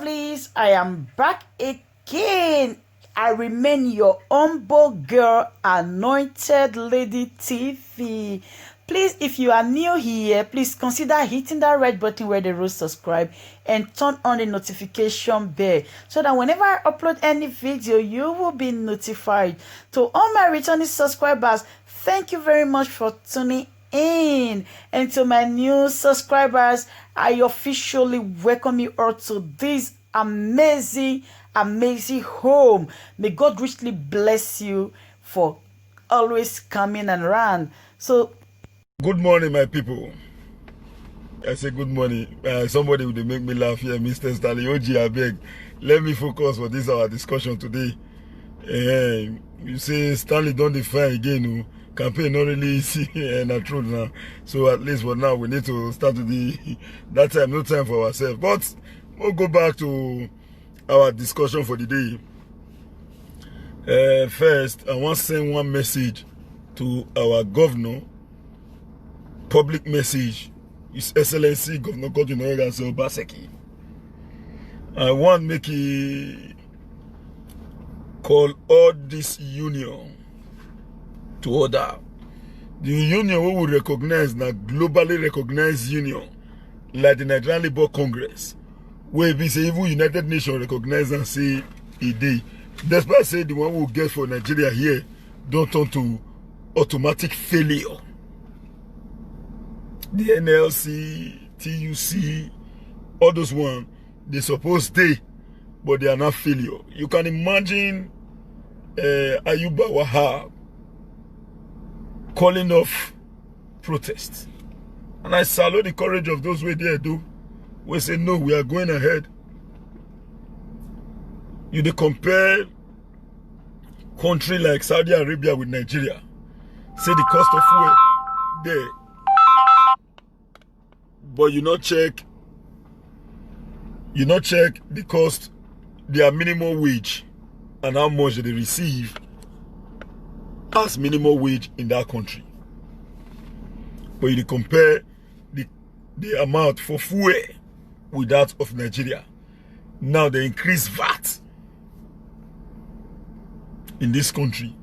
lovelies, I am back again. I remain your humble girl, Anointed Lady TV. Please, if you are new here, please consider hitting that red button where the road subscribe and turn on the notification bell so that whenever I upload any video, you will be notified. To all my returning subscribers, thank you very much for tuning in. And to my new subscribers, I officially welcome you all to this amazing home. May God richly bless you for always coming and around. So good morning, my people. I say good morning. Somebody would make me laugh here, Mr. Stanley Oji, I beg. Let me focus for this our discussion today. You say Stanley don't define again. Campaign not really easy and not true now. So at least for now we need to start with that time, no time for ourselves. But we'll go back to our discussion for the day. First, I want to send one message to our governor. Public message. His Excellency Governor Godwin Oyeganse Obaseki. I want to make a call all this union to order. The union we will recognize, na globally recognized union, like the Nigerian Labour Congress, where we say even United Nations recognize and say a day. Despite say the one we will get for Nigeria here don't turn to automatic failure. The NLC, TUC, all those ones, they suppose stay, but they are not failure. You can imagine Ayuba Wahab calling off protests. And I salute the courage of those who there do. We say, no, we are going ahead. You dey compare country like Saudi Arabia with Nigeria. Say the cost of fuel there. But you not check the cost, their minimum wage, and how much they receive as minimum wage in that country. But you compare the amount for fuel with that of Nigeria. Now they increase VAT in this country.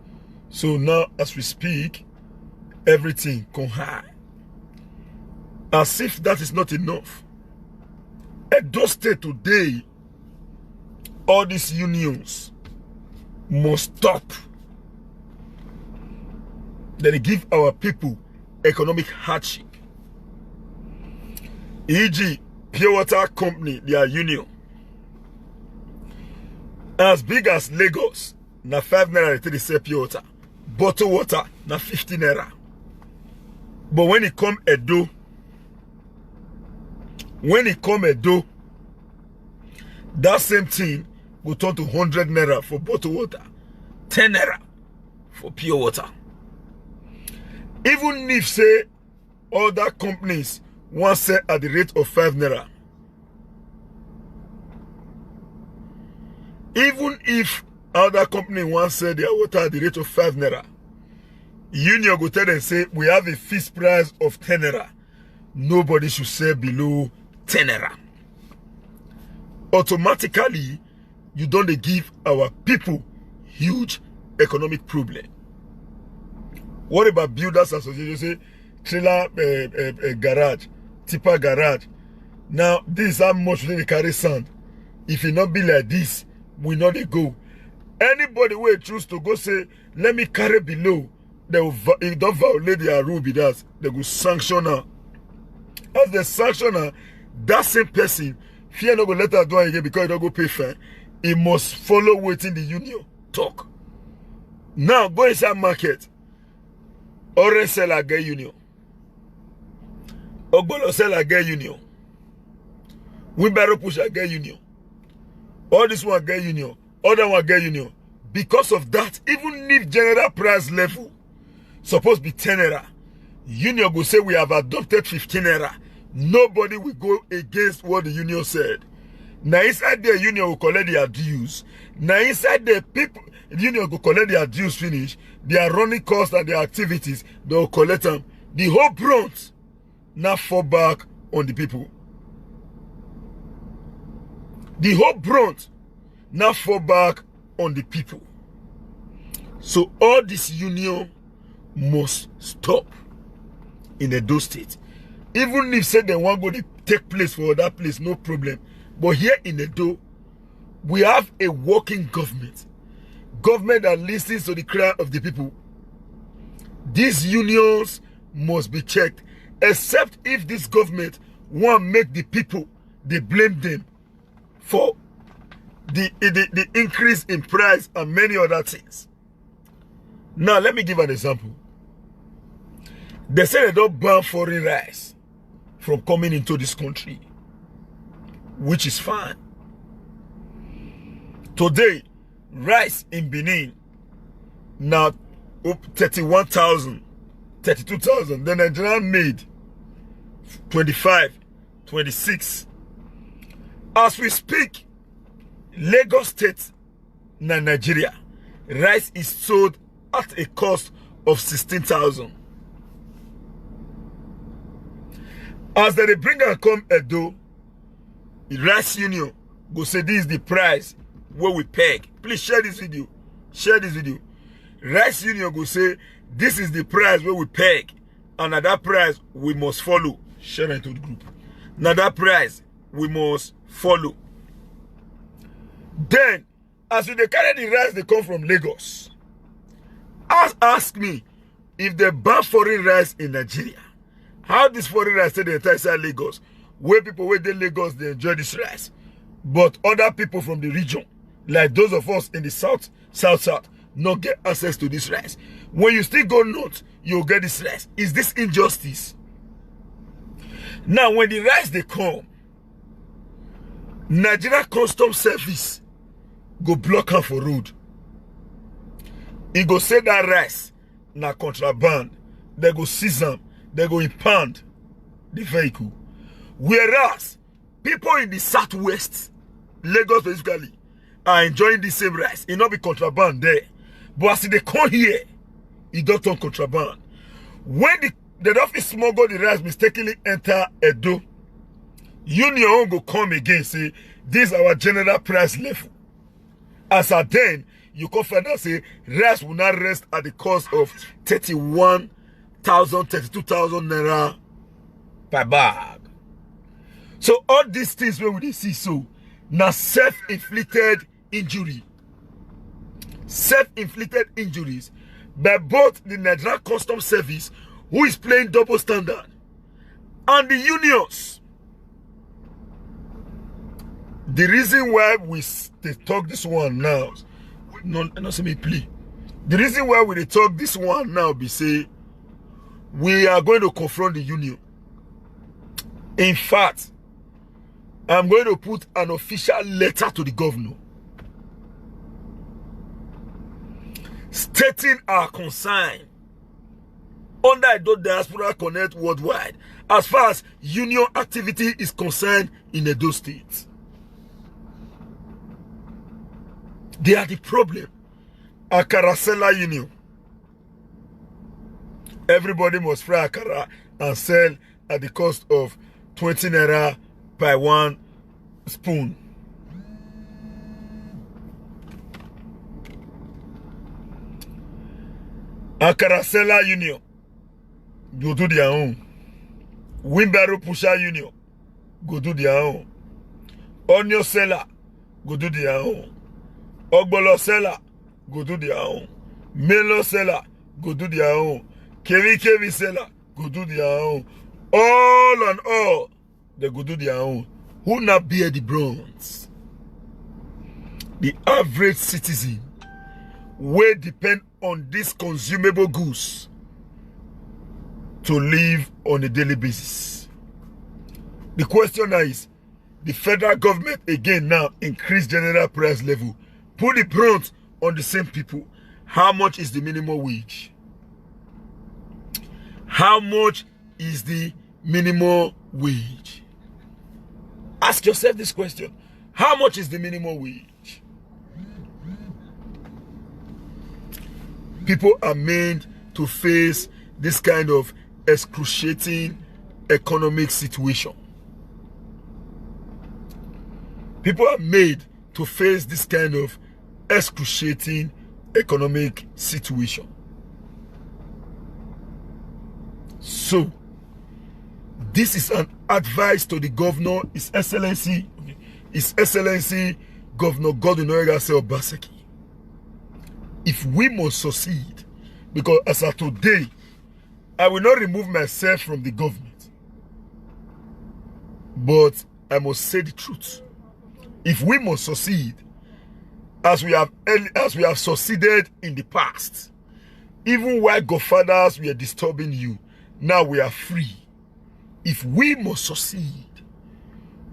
So now as we speak, everything come high. As if that is not enough. Edo State today, all these unions must stop. They give our people economic hardship. E.g., Pure Water Company, their union. As big as Lagos, na 5 naira they sell pure water. Bottled water, na 50 naira. But when it come Edo, that same thing will turn to 100 naira for bottled water, 10 naira for pure water. Even if say other companies want sell at the rate of 5 naira, even if other company want sell their water at the rate of 5 naira, union go tell them say we have a fixed price of 10 naira. Nobody should sell below 10 naira. Automatically, you don't give our people huge economic problem. What about builders association? Say trailer garage, tipper garage. Now this is how much they carry sand. If it not be like this, we know they go. Anybody will choose to go say, let me carry below. They will, if don't violate their rule, be that they will sanction her. As the sanctioner, that same person, fear not go let her do it again because he don't go pay fine. He must follow waiting the union talk. Now go inside market. Orange seller get union. Ogbolo seller get union. Wheelbarrow pusher get union. All this one get union. Other one get union. Because of that, even if general price level supposed to be 10 naira, union go say we have adopted 15 naira. Nobody will go against what the union said. Now inside the union will collect their dues. Now inside the people, the union will collect their dues finish. Their running costs and their activities, they will collect them. The whole brunt now fall back on the people. The whole brunt now fall back on the people. So all this union must stop in Edo State. Even if say they want to go to take place for that place, no problem. But here in Edo, we have a working government. Government that listens to the cry of the people. These unions must be checked, except if this government want to make the people, they blame them for the increase in price and many other things. Now, let me give an example. They say they don't ban foreign rice from coming into this country, which is fine. Today, rice in Benin now up 31,000, 32,000. The Nigerian made 25, 26. As we speak, Lagos State, Nigeria, rice is sold at a cost of 16,000. As they bring and come Edo, the rice union go say this is the price where we peg. Please share this video. Share this video. Rice union go say this is the price where we peg, and at that price we must follow. Share it to the group. Now that price we must follow. Then, as they carry the rice, they come from Lagos. Ask me if they ban foreign rice in Nigeria. How this foreign rice say the entire side Lagos? Where people where they Lagos, they enjoy this rice. But other people from the region, like those of us in the south, not get access to this rice. When you still go north, you'll get this rice. Is this injustice? Now, when the rice they come, Nigeria Customs Service go block her for road. He go say that rice na contraband. They go seize them. They go impound the vehicle. Whereas people in the southwest, Lagos basically, are enjoying the same rice. It not be contraband there. But as they come here, it don't turn contraband. When the don't smuggle the rice mistakenly enter Edo, union go come again, say, this is our general price level. As at then, you come further say, rice will not rest at the cost of 31,000, 32,000 naira per bag. So all these things where we see so, now self-inflicted injury. Self-inflicted injuries by both the Nigerian Customs Service, who is playing double standard, and the unions. The reason why they talk this one now, not see me play. The reason why we talk this one now be say, we are going to confront the union. In fact, I'm going to put an official letter to the governor stating our concern under Edo Diaspora Connect worldwide as far as union activity is concerned in Edo State. They are the problem. Akara Seller Union. Everybody must fry akara and sell at the cost of 20 naira per one spoon. Akara Seller Union go do their own. Wheelbarrow Pusher Union go do their own. Onion Seller go do their own. Ogbolo Seller go do their own. Melo Seller go do their own. Kevi Seller go do their own. All and all, they go do their own. Who not bear the brunt? The average citizen will depend on these consumable goods to live on a daily basis. The question now is, the federal government again now increase general price level, put the brunt on the same people. How much is the minimum wage? How much is the minimum wage? Ask yourself this question. How much is the minimum wage? People are meant to face this kind of excruciating economic situation. People are made to face this kind of excruciating economic situation. So, this is an advice to the governor, His Excellency Governor Godwin Oyeghase Obaseki. If we must succeed, because as of today, I will not remove myself from the government, but I must say the truth. If we must succeed, as we have succeeded in the past, even while godfathers were disturbing you, now we are free. If we must succeed,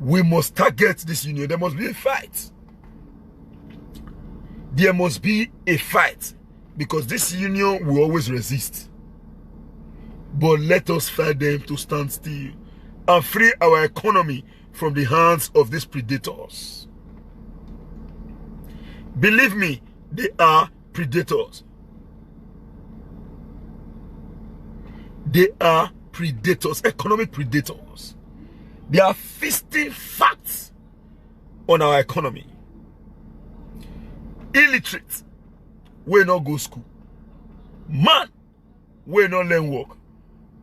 we must target this union. There must be a fight. There must be a fight, because this union will always resist. But let us fight them to stand still and free our economy from the hands of these predators. Believe me, they are predators. They are predators, economic predators. They are feasting facts on our economy. Illiterate, we not go school. Man, we not learn work.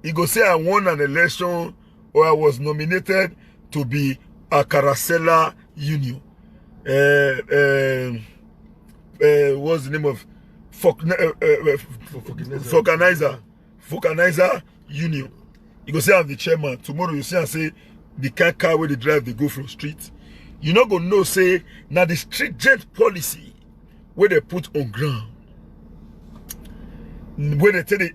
He go say I won an election or I was nominated to be a Caracella Union. What's the name of Vulcanizer Union. You go say I'm the chairman. Tomorrow you see and say the car where they drive, they go from street. You not gonna know say now the stringent policy where they put on ground, where they tell they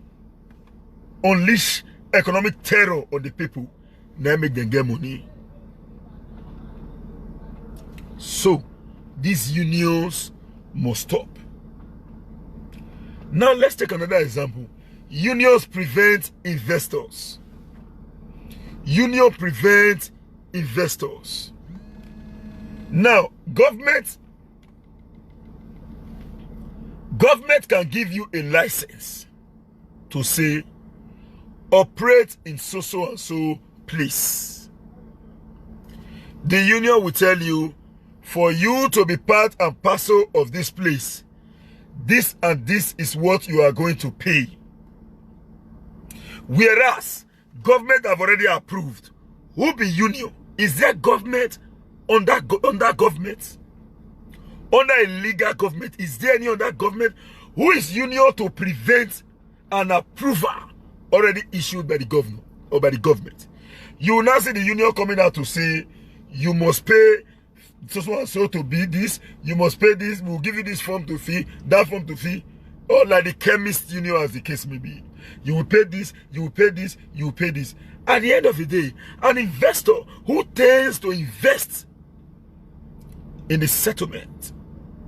unleash economic terror on the people, now make them get money. So these unions must stop. Now let's take another example. Unions prevent investors. Union prevent investors. Now, government can give you a license to say, operate in so and so place. The union will tell you, for you to be part and parcel of this place, this and this is what you are going to pay. Whereas, government have already approved. Who be union? Is there government under government? Under a legal government? Is there any other government? Who is union to prevent an approval already issued by the governor or by the government? You will now see the union coming out to say, you must pay so and so to be this, you must pay this, we'll give you this form to fee, that form to fee, or like the chemist union as the case may be. You will pay this, you will pay this, you will pay this. At the end of the day, an investor who tends to invest in the settlement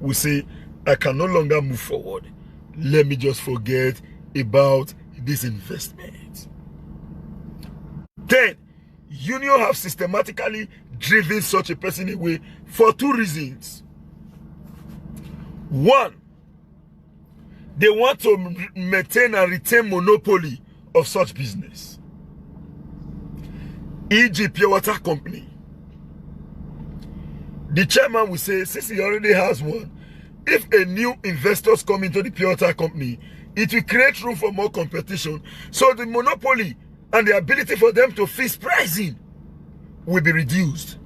will say, I can no longer move forward. Let me just forget about this investment. Then, union have systematically driven such a person away for two reasons. One, they want to maintain and retain monopoly of such business. E.g. Pure Water Company. The chairman will say, since he already has one, if a new investors come into the Pure Water Company, it will create room for more competition. So the monopoly and the ability for them to fix pricing will be reduced.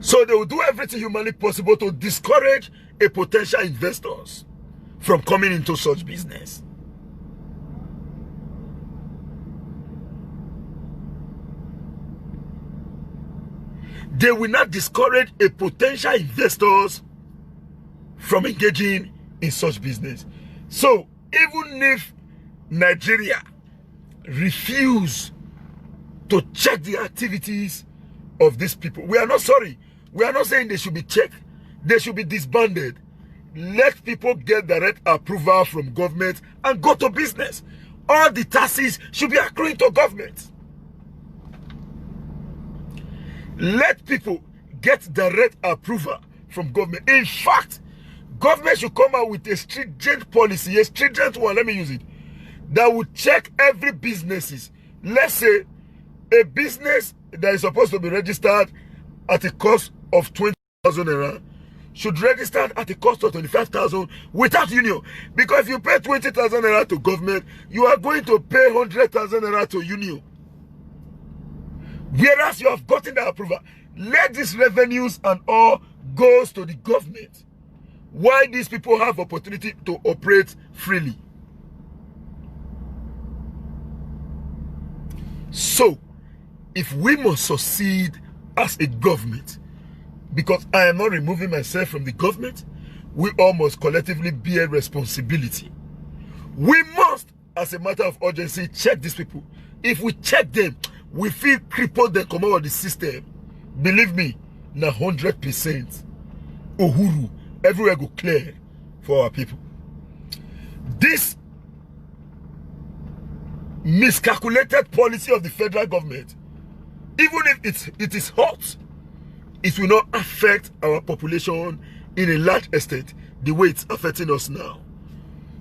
So they will do everything humanly possible to discourage a potential investors from coming into such business. They will not discourage a potential investors from engaging in such business. So even if Nigeria refuse to check the activities of these people, we are not sorry. We are not saying they should be checked. They should be disbanded. Let people get direct approval from government and go to business. All the taxes should be accruing to government. Let people get direct approval from government. In fact, government should come out with a stringent policy, a stringent one, let me use it, that will check every businesses. Let's say a business that is supposed to be registered at a cost of 20,000 naira should register at a cost of 25,000 without union. Because if you pay 20,000 naira to government, you are going to pay 100,000 naira to union. Whereas you have gotten the approval. Let these revenues and all goes to the government. Why these people have opportunity to operate freely. So, if we must succeed as a government, because I am not removing myself from the government, we all must collectively bear responsibility. We must, as a matter of urgency, check these people. If we check them, we feel crippled they come out of the system. Believe me, na 100% Uhuru, everywhere go clear for our people. This miscalculated policy of the federal government, even if it is hot, it will not affect our population in a large extent the way it's affecting us now.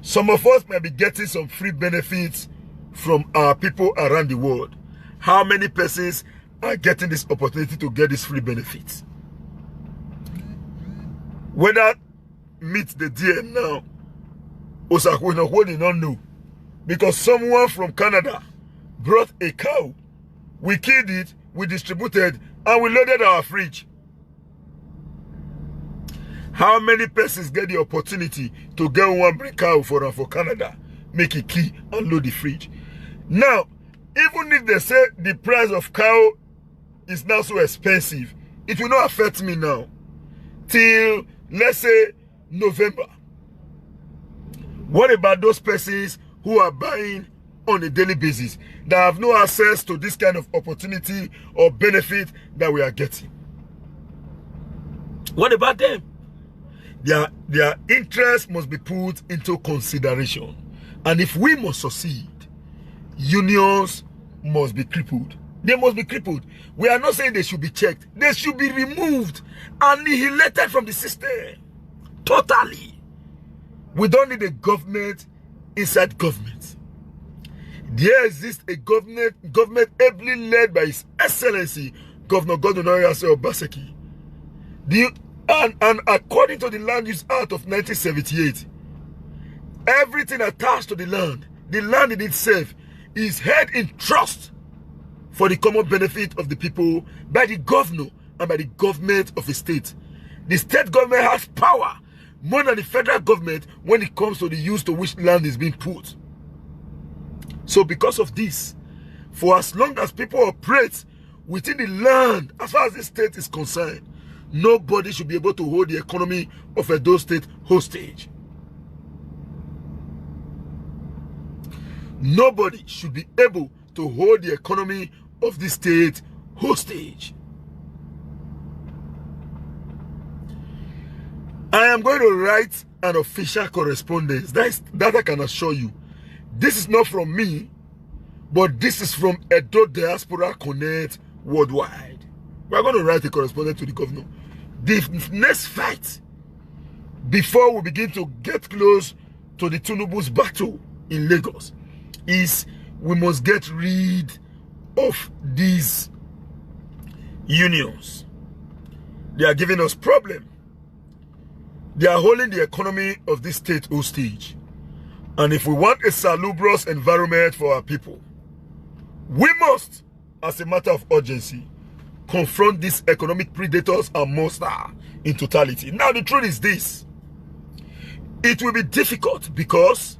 Some of us might be getting some free benefits from our people around the world. How many persons are getting this opportunity to get these free benefits? Whether meet the DM now, Osakwena did not know. Because someone from Canada brought a cow. We killed it, we distributed, and we loaded our fridge. How many persons get the opportunity to get one bring cow for Canada, make it key and load the fridge? Now, even if they say the price of cow is now so expensive, it will not affect me now. Till, let's say, November. What about those persons who are buying on a daily basis that have no access to this kind of opportunity or benefit that we are getting? What about them? Their interest must be put into consideration. And if we must succeed, unions must be crippled. They must be crippled. We are not saying they should be checked. They should be removed, annihilated from the system. Totally. We don't need a government inside government. There exists a government ably led by His Excellency Governor Godwin Obaseki. And according to the Land Use Act of 1978, everything attached to the land in itself, is held in trust for the common benefit of the people by the governor and by the government of the state. The state government has power more than the federal government when it comes to the use to which land is being put. So because of this, for as long as people operate within the land, as far as the state is concerned, nobody should be able to hold the economy of Edo State hostage. Nobody should be able to hold the economy of the state hostage. I am going to write an official correspondence. That I can assure you. This is not from me, but this is from Edo Diaspora Connect Worldwide. We are going to write a correspondence to the governor. The next fight, before we begin to get close to the Tinubu's battle in Lagos, is we must get rid of these unions. They are giving us problem. They are holding the economy of this state hostage. And if we want a salubrious environment for our people, we must, as a matter of urgency, confront these economic predators and monsters in totality. Now the truth is this. It will be difficult because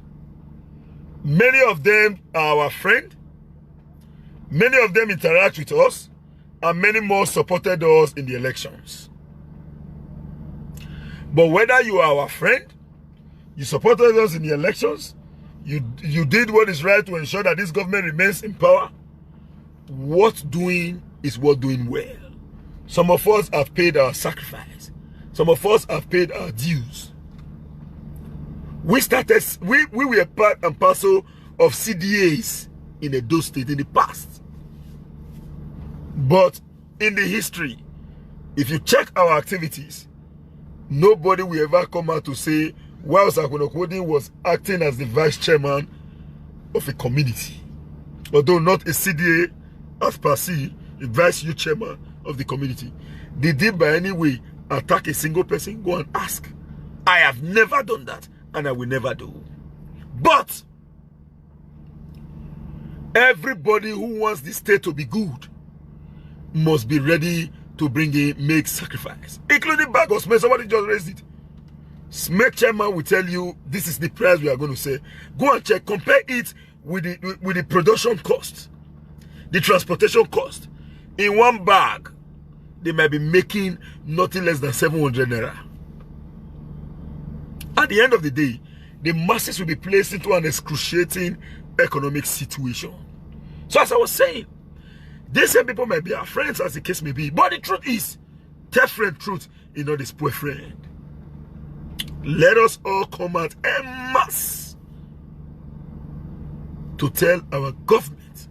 many of them are our friend. Many of them interact with us, and many more supported us in the elections. But whether you are our friend, you supported us in the elections, you did what is right to ensure that this government remains in power, what's doing is what doing well. Some of us have paid our sacrifice. Some of us have paid our dues. We were part and parcel of CDAs in Edo State in the past. But in the history, if you check our activities, nobody will ever come out to say, while Sakwena Okwudi was acting as the vice chairman of a community, although not a CDA as per se, a vice youth chairman of the community. Did he by any way attack a single person? Go and ask. I have never done that, and I will never do. But everybody who wants the state to be good must be ready to make sacrifice, including Bagos. Somebody just raised it. SMEC chairman will tell you this is the price we are going to say. Go and check, compare it with the production cost, the transportation cost. In one bag, they might be making nothing less than 700 naira. At the end of the day, the masses will be placed into an excruciating economic situation. So as I was saying, these same people might be our friends, as the case may be, but the truth is, tell friend truth is not this poor friend. Let us all come out en masse to tell our government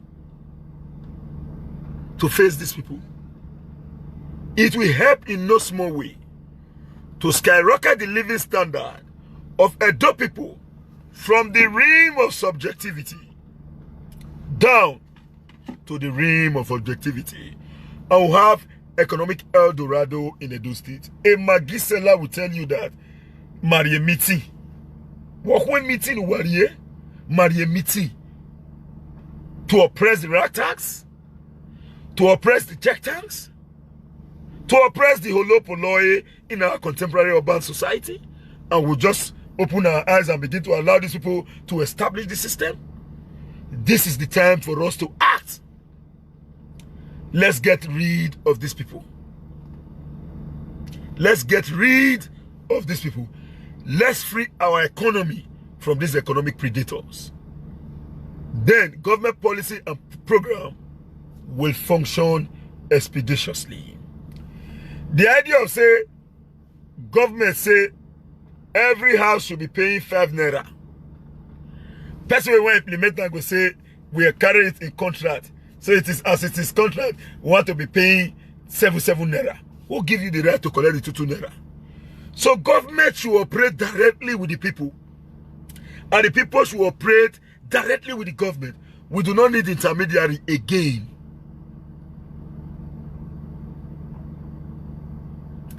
to face these people. It will help in no small way to skyrocket the living standard of Edo people from the realm of subjectivity down to the realm of objectivity. And we'll have economic El Dorado in Edo State. A Maggi seller will tell you that Marie Miti. What when meeting warrior? Marie Miti. To oppress the rat tax? To oppress the check tanks? To oppress the holopoloe in our contemporary urban society? And we'll just open our eyes and begin to allow these people to establish the system? This is the time for us to act. Let's get rid of these people. Let's get rid of these people. Let's free our economy from these economic predators. Then government policy and program will function expeditiously. The idea of say, government say, every house should be paying 5 naira. Person we want to implement that go say, we are carrying it in contract. So it is as it is contract, we want to be paying 7 naira. Who give you the right to collect the 2 naira? So government should operate directly with the people. And the people should operate directly with the government. We do not need intermediary again.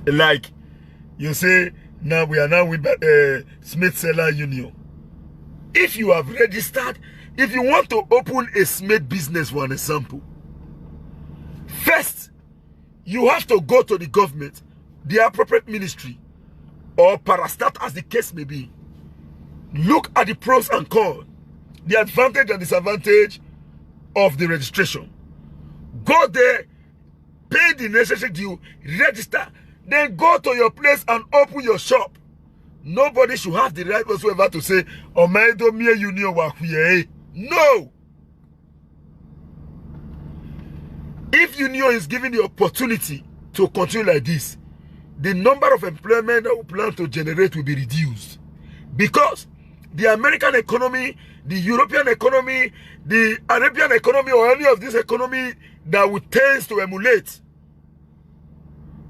Like you say, now we are now with Smith Seller Union. If you have registered, if you want to open a Smith business, for an example, first, you have to go to the government, the appropriate ministry, or parastat as the case may be. Look at the pros and cons, the advantage and disadvantage of the registration. Go there, pay the necessary due, register, then go to your place and open your shop. Nobody should have the right whatsoever to say, Omaido Mie Union Wakuye. No! If Union is given the opportunity to continue like this, the number of employment that we plan to generate will be reduced. Because the American economy, the European economy, the Arabian economy, or any of this economy that we tend to emulate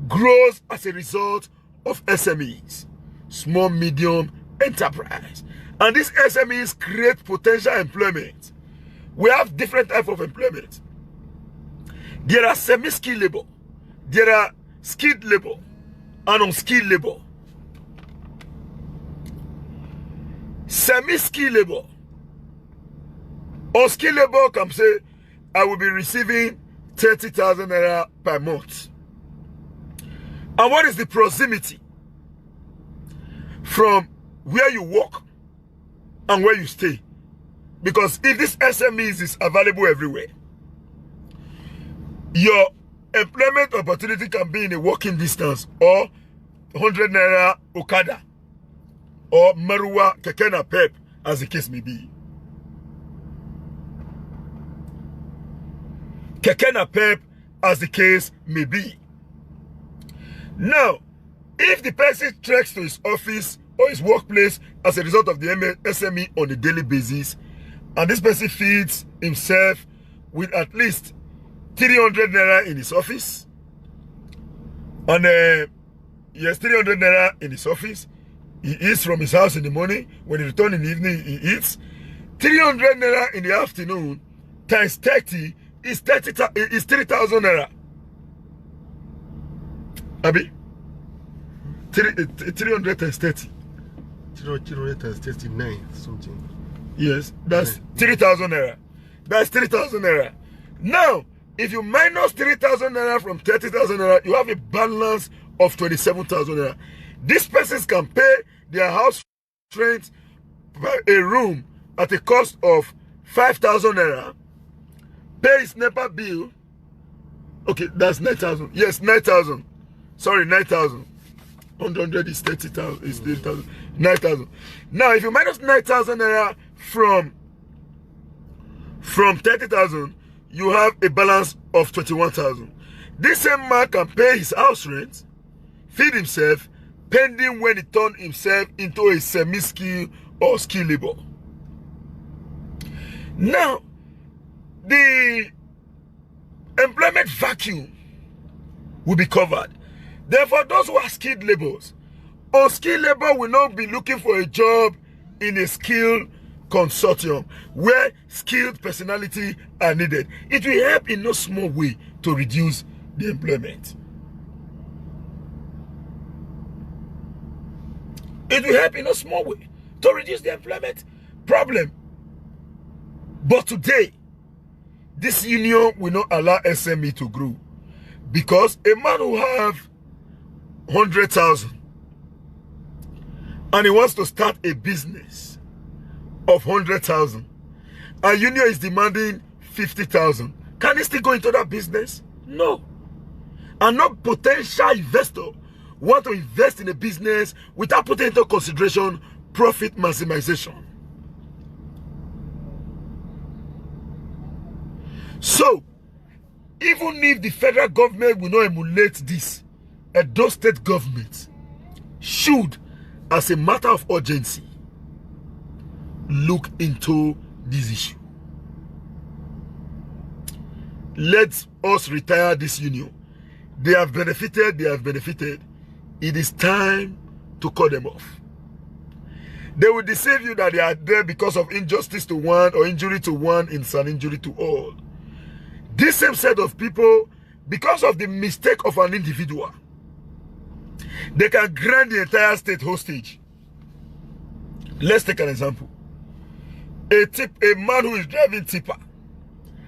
grows as a result of SMEs, small medium enterprise. And these SMEs create potential employment. We have different types of employment. There are semi-skilled labor, there are skilled labor, and unskilled labor. Semi-skilled labor, unskilled labor can say, I will be receiving 30,000 naira per month. And what is the proximity from where you work and where you stay? Because if this SMEs is available everywhere, your employment opportunity can be in a walking distance, or 100 naira Okada, or Marua Keke Napep, as the case may be. Keke Napep, as the case may be. Now, if the person treks to his office or his workplace as a result of the SME on a daily basis, and this person feeds himself with at least 300 naira in his office, and he has 300 naira in his office, he eats from his house in the morning, when he returns in the evening, he eats, 300 naira in the afternoon, times 30 is 3,000 naira. Abi? 330. 339 something. Yes, that's 3,000 naira. That's 3,000 naira. Now, if you minus 3,000 naira from 30,000 naira, you have a balance of 27,000 naira. These persons can pay their house rent per a room at a cost of 5,000 naira. Pay his NEPA bill. Okay, that's 9,000. Yes, 9,000. Sorry, 9,000. 100 is 30,000. Is 30,000. 9,000. Now, if you minus 9,000 naira from 30,000, you have a balance of 21,000. This same man can pay his house rent, feed himself, pending when he turns himself into a semi-skill or skill labor. Now, the employment vacuum will be covered. Therefore, those who are skilled laborers, unskilled labor will not be looking for a job in a skilled consortium where skilled personality are needed. It will help in no small way to reduce the employment. It will help in a small way to reduce the employment problem. But today, this union will not allow SME to grow, because a man who have 100,000 and he wants to start a business of 100,000 and union is demanding 50,000, can he still go into that business? No. And no potential investor want to invest in a business without putting into consideration profit maximization. So, even if the federal government will not emulate this, Edo state government should, as a matter of urgency, look into this issue. Let us retire this union. They have benefited, they have benefited. It is time to cut them off. They will deceive you that they are there because of injustice to one or injury to one is an injury to all. This same set of people, because of the mistake of an individual, they can grant the entire state hostage. Let's take an example. A man who is driving tipper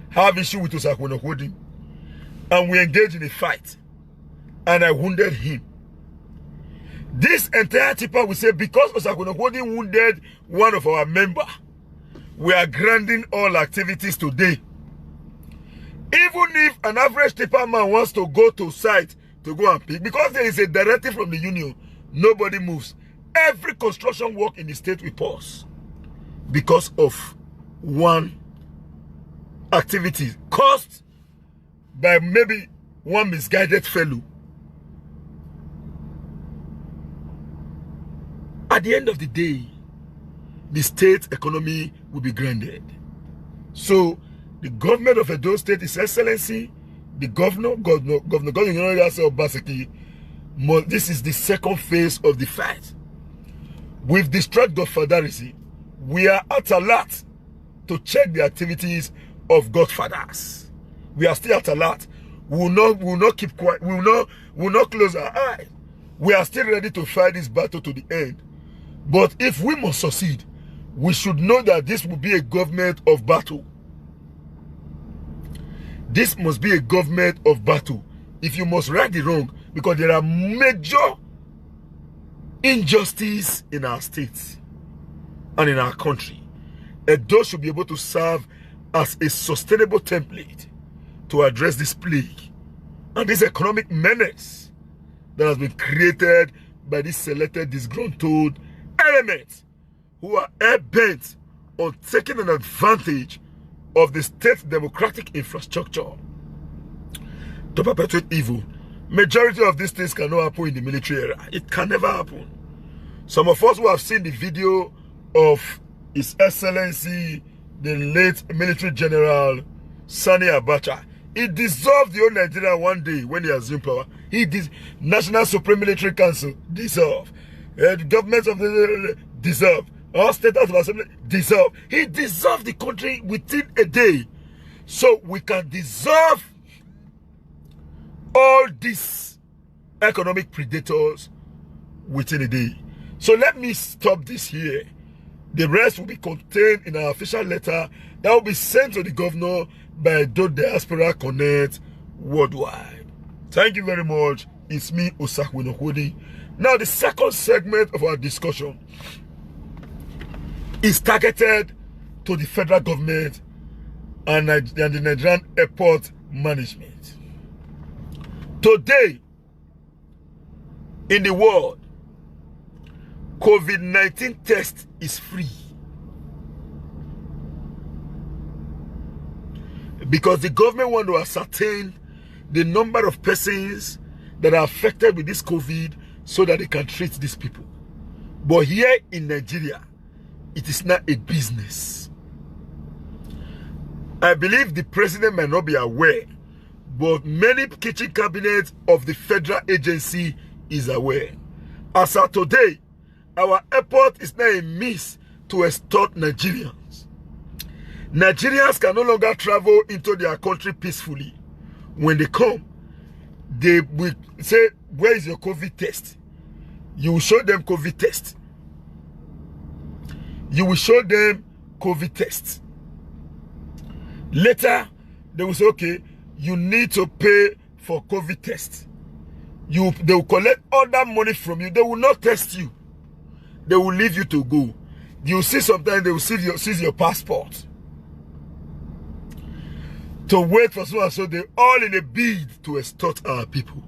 have issue with Osakwuno, and we engage in a fight, and I wounded him. This entire tipper will say, because Osakwuno wounded one of our members, we are granting all activities today. Even if an average tipper man wants to go to site to go and pick, because there is a directive from the union, nobody moves. Every construction work in the state will pause because of one activity caused by maybe one misguided fellow. At the end of the day, the state economy will be grounded. So, the government of Edo State, His Excellency, the Governor Obaseki, this is the second phase of the fight. We've destroyed Godfatherism. We are at alert to check the activities of Godfathers. We are still at alert. We will not keep quiet. We will not close our eyes. We are still ready to fight this battle to the end. But if we must succeed, we should know that this will be a government of battle. This must be a government of battle. If you must right the wrong, because there are major injustice in our states and in our country, Edo should be able to serve as a sustainable template to address this plague and this economic menace that has been created by these selected disgruntled elements who are hell-bent on taking an advantage of the state democratic infrastructure to perpetuate evil. Majority of these things cannot happen in the military era. It can never happen. Some of us who have seen the video of His Excellency, the late military general Sani Abacha, he dissolved the whole Nigeria one day when he assumed power. He did. National Supreme Military Council dissolved. The government of the dissolved. All state house of assembly dissolved. He dissolved the country within a day. So we can dissolve all these economic predators within a day. So let me stop this here. The rest will be contained in our official letter that will be sent to the governor by Do Diaspora Connect worldwide. Thank you very much. It's me, Osakwin Okwudi. Now, the second segment of our discussion is targeted to the federal government and the Nigerian airport management. Today, in the world, COVID-19 test is free. Because the government want to ascertain the number of persons that are affected with this COVID so that they can treat these people. But here in Nigeria, it is not a business. I believe the president might not be aware, but many kitchen cabinets of the federal agency is aware. As of today, our airport is now a means to extort Nigerians. Nigerians can no longer travel into their country peacefully. When they come, they will say, where is your COVID test? You will show them COVID test. You will show them COVID test. Later, they will say, okay, you need to pay for COVID test. They will collect all that money from you. They will not test you. They will leave you to go. You see, sometimes they will seize your passport. To wait for so and so, they're all in a bid to extort our people.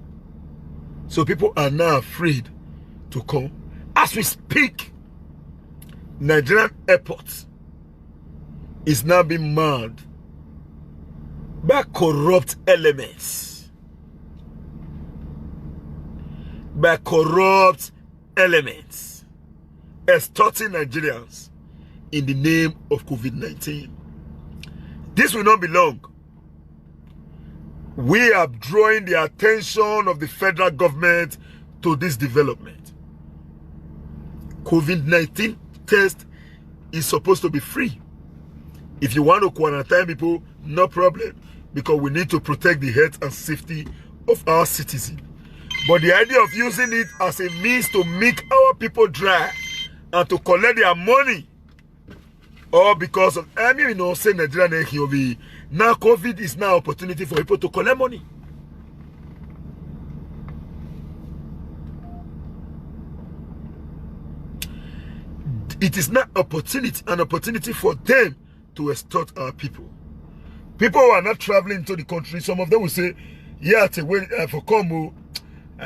So people are now afraid to come. As we speak, Nigerian airport is now being manned by corrupt elements. By corrupt elements extorting Nigerians in the name of COVID-19. This will not be long. We are drawing the attention of the federal government to this development. COVID-19 test is supposed to be free. If you want to quarantine people, no problem, because we need to protect the health and safety of our citizens. But the idea of using it as a means to make our people dry and to collect their money, or because of, say Nigeria now COVID is now opportunity for people to collect money. It is not an opportunity for them to extort our people. People who are not traveling to the country, some of them will say, yeah, for come,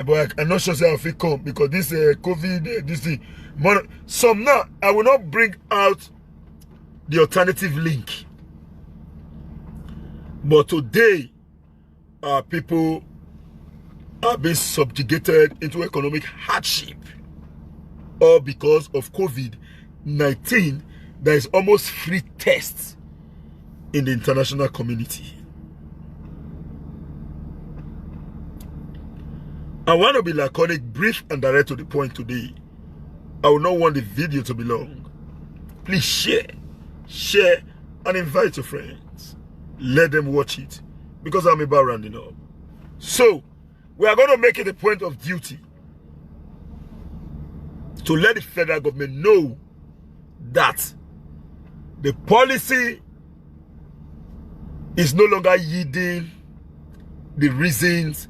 but I'm not sure if I come because this COVID, this thing. Some now, I will not bring out the alternative link. But today, our people are being subjugated into economic hardship, all because of COVID-19. There is almost free tests in the international community. I want to be laconic, brief, and direct to the point today. I will not want the video to be long. Please share, and invite your friends. Let them watch it, because I'm about rounding up. So, we are going to make it a point of duty to let the federal government know that the policy is no longer yielding the reasons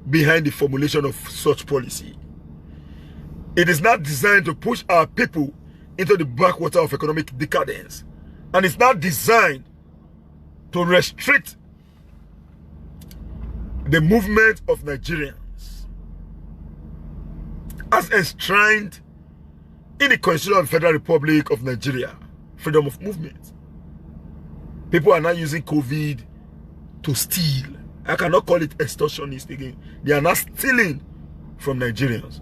behind the formulation of such policy. It is not designed to push our people into the backwater of economic decadence. And it's not designed to restrict the movement of Nigerians as enshrined in the Constitution of the Federal Republic of Nigeria, freedom of movement. People are not using COVID to steal. I cannot call it extortionist again. They are not stealing from Nigerians.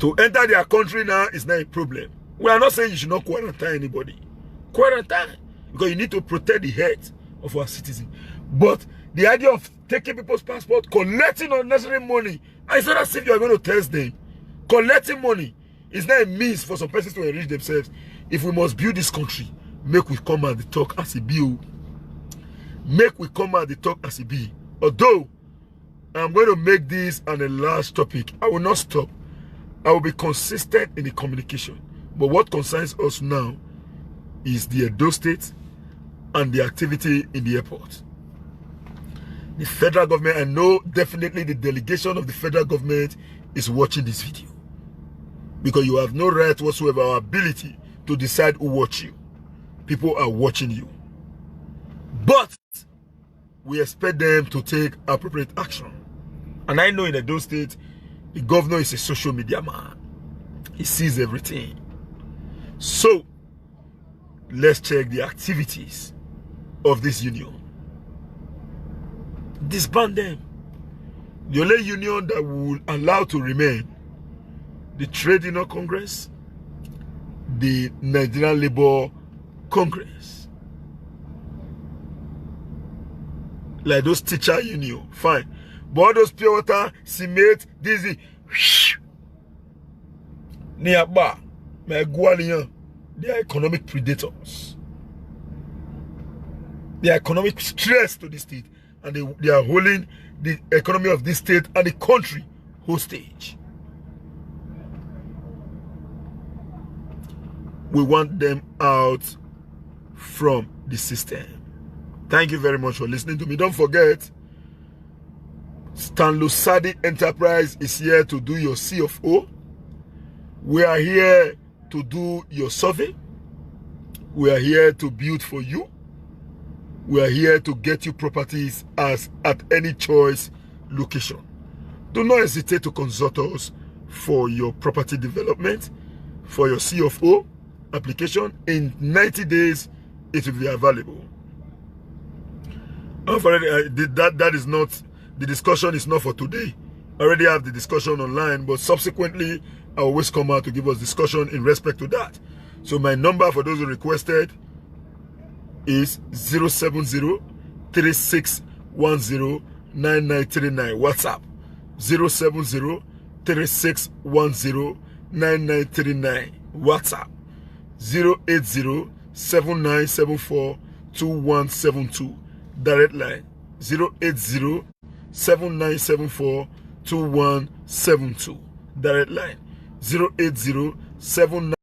To enter their country now is not a problem. We are not saying you should not quarantine anybody. Quarantine, because you need to protect the health of our citizens. But the idea of taking people's passport, collecting unnecessary money, and it's not as if you are going to test them. Collecting money is not a means for some persons to enrich themselves. If we must build this country, make we come and talk as a bill. Make we come out the talk as it be. Although I'm going to make this an enlarged topic, I will not stop. I will be consistent in the communication. But what concerns us now is the Edo State and the activity in the airport. The federal government, I know definitely the delegation of the federal government is watching this video. Because you have no right whatsoever or ability to decide who watch you. People are watching you. But we expect them to take appropriate action. And I know in Edo State, the governor is a social media man. He sees everything. So, let's check the activities of this union. Disband them. The only union that will allow to remain, the Trade Union Congress, the Nigerian Labour Congress. Like those teacher union, fine. But all those pure water, cement, dizzy, nearby, they are economic predators. They are economic stress to the state, and they are holding the economy of this state and the country hostage. We want them out from the system. Thank you very much for listening to me. Don't forget, Stanlo Sadi Enterprise is here to do your C of O. We are here to do your survey. We are here to build for you. We are here to get you properties at any choice location. Do not hesitate to consult us for your property development, for your C of O application. In 90 days, it will be available. That is not, the discussion is not for today. I already have the discussion online, but subsequently, I always come out to give us discussion in respect to that. So my number for those who requested is 070-3610-9939. WhatsApp 070-3610-9939. WhatsApp 080-7974-2172. Direct line 080-7974-2172. Direct line 080-79